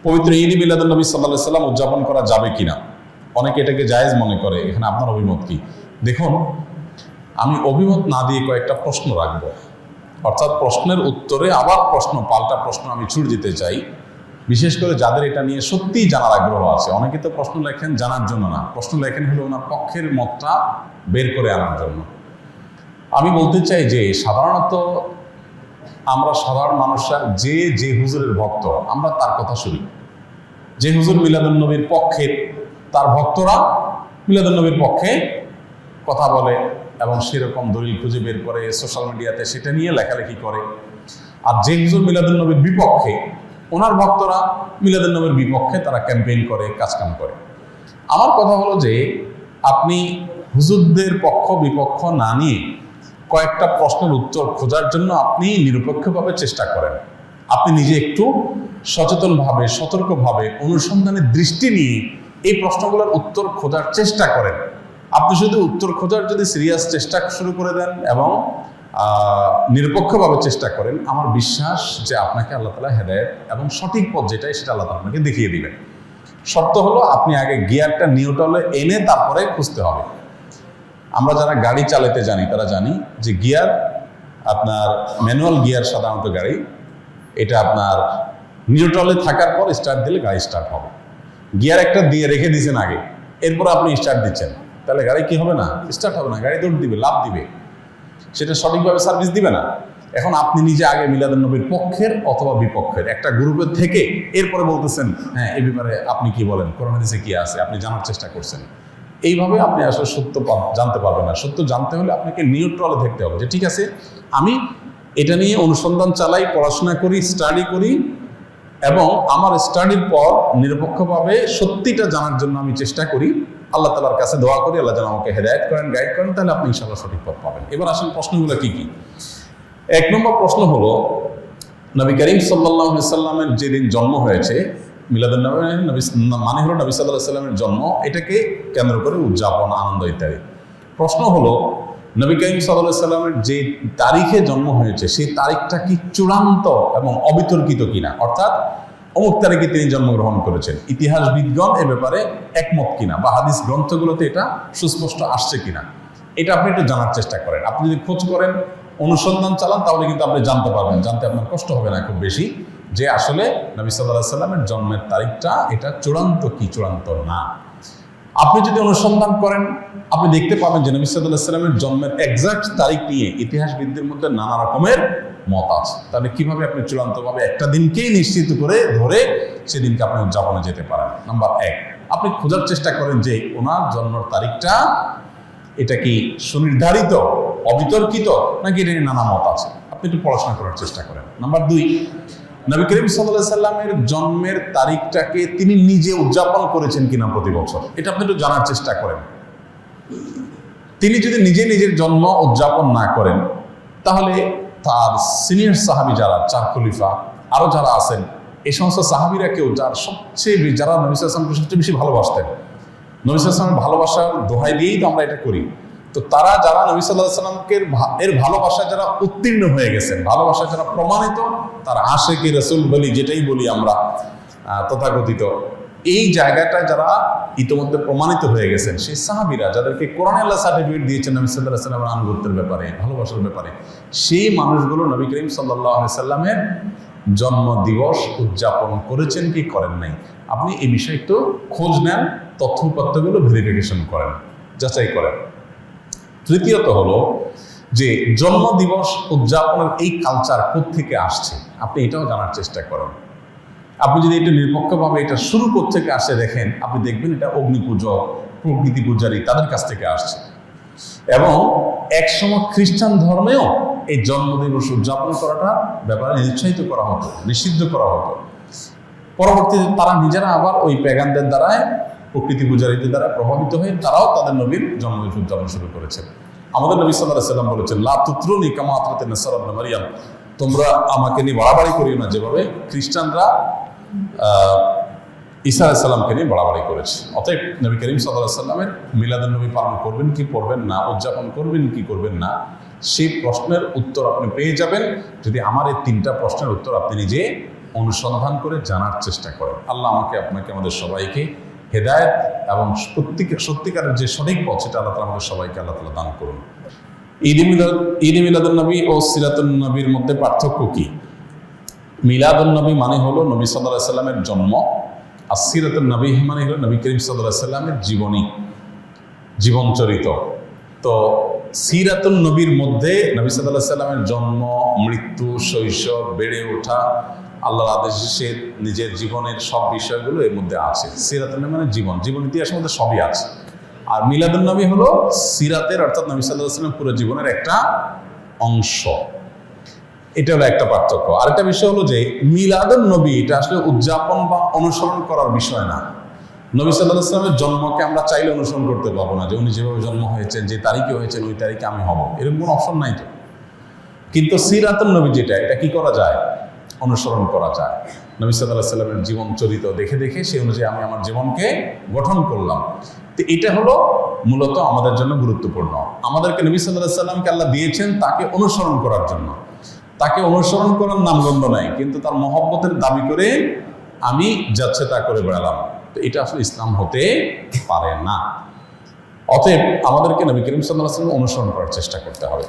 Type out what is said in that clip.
পবিত্র ঈদ মিলাদুন্নবী সাল্লাল্লাহু আলাইহি সাল্লাম উদযাপন করা যাবে কিনা, অনেকে এটাকে জায়েজ মনে করে। এখানে আপনার অভিমত কি? দেখুন, আমি অভিমত না দিয়ে কয়েকটা প্রশ্ন রাখবো, অর্থাৎ প্রশ্নের উত্তরে আবার পাল্টা প্রশ্ন আমি ছুড়ে দিতে চাই, বিশেষ করে যাদের এটা নিয়ে সত্যিই জানার আগ্রহ আছে। অনেকে তো প্রশ্ন লেখেন জানার জন্য না, প্রশ্ন লেখেন হলো ওনার পক্ষের মতটা বের করে আনার জন্য। আমি বলতে চাই যে সাধারণত আমরা সাধারণ মানুষরা যে হুজুরের ভক্ত, আমরা তার কথা শুনি। যে হুজুর মিলাদুন্নবীর পক্ষে, তার ভক্তরা মিলাদুন্নবীর পক্ষে কথা বলে এবং সেরকম দলিল খুঁজে বের করে সোশ্যাল মিডিয়াতে সেটা নিয়ে লেখালেখি করে। আর যে হুজুর মিলাদুন্নবীর বিপক্ষে, ওনার ভক্তরা মিলাদুন্নবীর বিপক্ষে তারা ক্যাম্পেইন করে, কাজকাম করে। আমার কথা হলো যে আপনি হুজুরদের পক্ষ বিপক্ষ না নিয়ে কয়েকটা প্রশ্নের উত্তর খোঁজার জন্য আপনি নিরপেক্ষভাবে চেষ্টা করেন। আপনি নিজে একটু সচেতনভাবে, সতর্কভাবে, অনুসন্ধানের দৃষ্টি নিয়ে এই প্রশ্নগুলোর উত্তর খোঁজার চেষ্টা করেন। আপনি শুধু উত্তর খোঁজার যদি সিরিয়াস চেষ্টা শুরু করে দেন এবং নিরপেক্ষভাবে চেষ্টা করেন, আমার বিশ্বাস যে আপনাকে আল্লাহ তাআলা হেদায়েত এবং সঠিক পথ যেটাই সেটা আল্লাহ তাআলা আপনাকে দেখিয়ে দিবেন। শর্ত হলো আপনি আগে গিয়ারটা নিউট্রালে এনে তারপরে খুঁজতে হবে। আমরা যারা গাড়ি চালাতে জানি তারা জানি যে গিয়ার, আপনার ম্যানুয়াল গিয়ার সাধারণত গাড়ি, এটা আপনার নিউট্রালে থাকার পর স্টার্ট দিলে গাড়ি স্টার্ট হবে। গিয়ার একটা দিয়ে রেখে দিয়েছেন আগে, এরপর আপনি স্টার্ট দিচ্ছেন, তাহলে গাড়ি কি হবে না? স্টার্ট হবে না, গাড়ি দৌড় দিবে, লাফ দিবে, সেটা সঠিকভাবে সার্ভিস দিবে না। এখন আপনি নিজে আগে মিলাদুন্নবীর পক্ষের অথবা বিপক্ষের একটা গ্রুপের থেকে এরপরে বলতেছেন হ্যাঁ এই ব্যাপারে আপনি কি বলেন, কোরআন হাদিসে কি আছে, আপনি জানার চেষ্টা করছেন। এইভাবে আপনি আসলে সত্য জানতে পারবেন না। সত্য জানতে হলে আপনাকে নিউট্রালে থাকতে হবে যে ঠিক আছে, আমি এটা নিয়ে অনুসন্ধান চালাই, পড়াশোনা করি, স্টাডি করি এবং আমার স্টাডির পর নিরপেক্ষভাবে সত্যিটা জানার জন্য আমি চেষ্টা করি। আল্লাহ তাআলার কাছে দোয়া করি আল্লাহ যেন আমাকে হেদায়েত করেন, গাইড করেন, তাহলে আপনি ইনশাআল্লাহ সঠিক পথ পাবেন। এবার আসেন প্রশ্নগুলো কি কি। এক নম্বর প্রশ্ন হলো, নবী করিম সাল্লাল্লাহু আলাইহি সাল্লামের যেদিন জন্ম হয়েছে, মিলাদুন্নবী মানে হলো নবী সাল্লাল্লাহু আলাইহি সাল্লামের জন্ম, এটাকে কেন্দ্র করে উদযাপন, আনন্দ ইত্যাদি। প্রশ্ন হলো, নবী করিম সাল্লাল্লাহু আলাইহি সাল্লামের যে তারিখে জন্ম হয়েছে সেই তারিখটা কি চূড়ান্ত এবং অবিতর্কিত কিনা, অর্থাৎ অমুক তারিখে তিনি জন্মগ্রহণ করেছেন, ইতিহাসবিদগণ এ ব্যাপারে একমত কিনা বা হাদিস গ্রন্থগুলোতে এটা সুস্পষ্ট আসছে কিনা, এটা আপনি একটু জানার চেষ্টা করেন। আপনি যদি খোঁজ করেন, অনুসন্ধান চালান, তাহলে কিন্তু আপনি জানতে পারবেন, জানতে আপনার কষ্ট হবে না খুব বেশি, যে আসলে নবী সাল্লাল্লাহু আলাইহি সাল্লামের জন্মের তারিখটা এটা চূড়ান্ত কি চূড়ান্ত না। আপনি যদি অনুসন্ধান করেন, আপনি দেখতে পাবেন যে নবী সাল্লাল্লাহু আলাইহি সাল্লামের জন্মের এক্সাক্ট তারিখ নিয়ে ইতিহাসবিদদের মধ্যে নানা রকমের মত আছে। তাহলে কিভাবে আপনি চূড়ান্তভাবে একটা দিনকেই নিশ্চিত করে ধরে সেদিনকে আপনি উদযাপনে যেতে পারেন? নাম্বার এক, আপনি খোঁজার চেষ্টা করেন যে ওনার জন্মের তারিখটা এটা কি সুনির্ধারিত, অবিতর্কিত, নাকি এটা নিয়ে নানা মত আছে, আপনি একটু পড়াশোনা করার চেষ্টা করেন। নাম্বার দুই, নবী করিম সাল্লাল্লাহু আলাইহি সাল্লামের জন্মের তারিখটাকে তিনি নিজে উদযাপন করেছেন কিনা প্রতি বছর, এটা আপনি একটু জানার চেষ্টা করেন। তিনি যদি নিজের জন্ম উদযাপন না করেন, তাহলে তার সিনিয়র সাহাবী যারা, চার খলিফা আরো যারা আছেন, এই সমস্ত সাহাবীরা কেউ যারা নবী সাল্লাল্লাহু আলাইহি ওয়াসাল্লামকে সবচেয়ে বেশি ভালোবাসতেন, নবী সাল্লাল্লাহু আলাইহি ওয়াসাল্লামের ভালোবাসার দোহাই দিয়েই তো আমরা এটা করি। তো তারা যারা নবী সাল্লাল্লাহু আলাইহি ওয়াসাল্লামকে এর ভালোবাসায় যারা উত্তীর্ণ হয়ে গেছেন, ভালোবাসায় যারা প্রমাণিত, তারা আশিকি রাসূল বলি, যেটাই বলি আমরা তথাকথিত, এই জায়গাটায় যারা ইতিমধ্যে প্রমাণিত হয়ে গেছেন, সেই সাহাবীরা যাদেরকে কোরআনে আল্লাহ সার্টিফিকেট দিয়েছেন নবী সাল্লাল্লাহু আলাইহি ওয়াসাল্লামের আনুগত্যের ব্যাপারে, ভালোবাসার ব্যাপারে, সেই মানুষগুলো নবী করিম সাল্লাল্লাহু আলাইহি ওয়াসাল্লামের জন্ম দিবস উদযাপন করেছেন কি করেন নাই, আপনি এই বিষয়ে একটু খোঁজ নেন, তথ্যপত্রগুলো ভেরিফিকেশন করেন, যাচাই করেন। তৃতীয়ত হলো যে জন্ম দিবস উদযাপনের এই কালচার কোত্থেকে আসছে, আপনি এটাও জানার চেষ্টা করেন। আপনি যদি এটা নিরপেক্ষভাবে এটা শুরু কোত্থেকে আসে দেখেন, আপনি দেখবেন এটা অগ্নি পুজো, প্রকৃতি পূজারী তাদের কাছ থেকে আসছে। এবং একসময় খ্রিস্টান ধর্মেও এই জন্মদিবস উদযাপন করাটা ব্যাপারে নিরুৎসাহিত করা হতো, নিষিদ্ধ করা হতো। পরবর্তীতে তারা নিজেরা আবার ওই প্যাগানদের দ্বারায়, প্রকৃতি পূজারীদের দ্বারা প্রভাবিত হয়ে তারাও তাদের নবীর জন্মদিবস উদযাপন শুরু করেছে। আমাদের নবী সাল্লাল্লাহু আলাইহি ওয়াসাল্লাম বলেছেন, লা তুতরুনি কামা আতরাতিন নাসারা ইবনে মারইয়াম, তোমরা আমাকে নিয়ে বাড়াবাড়ি করিও না যেভাবে খ্রিস্টানরা ঈসা আলাইহিস সালামকে নিয়ে বাড়াবাড়ি করেছে। অতএব নবী করিম সাল্লাল্লাহু আলাইহি ওয়াসাল্লামের মিলাদুন্নবী পালন করবেন কি করবেন না, উদযাপন করবেন কি করবেন না, সেই প্রশ্নের উত্তর আপনি পেয়ে যাবেন যদি আমার এই তিনটা প্রশ্নের উত্তর আপনি নিজে অনুসন্ধান করে জানার চেষ্টা করেন। আল্লাহ আমাকে আপনাকে আমাদের সবাইকে হেদায়েত এবং সত্যিকারের যে সঠিক পথ সেটা আল্লাহ তাআলা আমাদের সবাইকে আল্লাহ তাআলা দান করুন। ঈদ মিলাদুন নবী ও সিরাতুন নবীর মধ্যে পার্থক্য কি? মিলাদুন নবী মানে হলো নবী সাল্লাল্লাহু আলাইহি সাল্লামের জন্ম, আর সিরাতুন নবী মানে হলো নবী করিম সাল্লাল্লাহু আলাইহি সাল্লামের জীবন চরিত। তো সিরাতুন নবীর মধ্যে নবী সাল্লাল্লাহু আলাইহি সাল্লামের জন্ম, মৃত্যু, শৈশব, বেড়ে ওঠা, আল্লাহর আদেশে নিজের জীবনের সব বিষয়গুলো এর মধ্যে আছে। সিরাতুন নবী মানে জীবন ইতিহাসের মধ্যে সবই আছে। আর মিলাদুন নবী হলো সিরাতের অর্থাৎ নবী সাল্লাল্লাহু আলাইহি সাল্লাম পুরো জীবনের একটা অংশ। এটা হলো একটা পার্থক্য। আরেকটা বিষয় হলো যে মিলাদুন নবী এটা আসলে উদযাপন বা অনুসরণ করার বিষয় না। নবী সাল্লাল্লাহু আলাইহি সাল্লামের জন্মকে আমরা চাইলে অনুসরণ করতে পারবো না, যে উনি যেভাবে জন্ম হয়েছেন, যে তারিখে হয়েছেন, ওই তারিখে আমি হব, এরকম কোনো অপশন নাই তো। কিন্তু সিরাতুন নবী যেটা, এটা কি করা যায়? অনুসরণ করা যায়। নবী সাল্লাল্লাহু আলাইহি সাল্লামের জীবন চরিত দেখে সেই অনুযায়ী আমি আমার জীবনকে গঠন করলাম। তো এটা হলো মূলত আমাদের জন্য গুরুত্বপূর্ণ। আমাদেরকে নবী সাল্লাল্লাহু আলাইহি সাল্লামকে আল্লাহ দিয়েছেন তাকে অনুসরণ করার জন্য। তাকে অনুসরণ করার নামগন্ধ নাই, কিন্তু তার মহব্বতের দাবি করে আমি যাচ্ছে তা করে বেড়ালাম, তো এটা আসলে ইসলাম হতে পারে না। অতএব আমাদেরকে নবী করিম সাল্লাল্লাহু আলাইহি ওয়াসাল্লাম অনুসরণ করার চেষ্টা করতে হবে।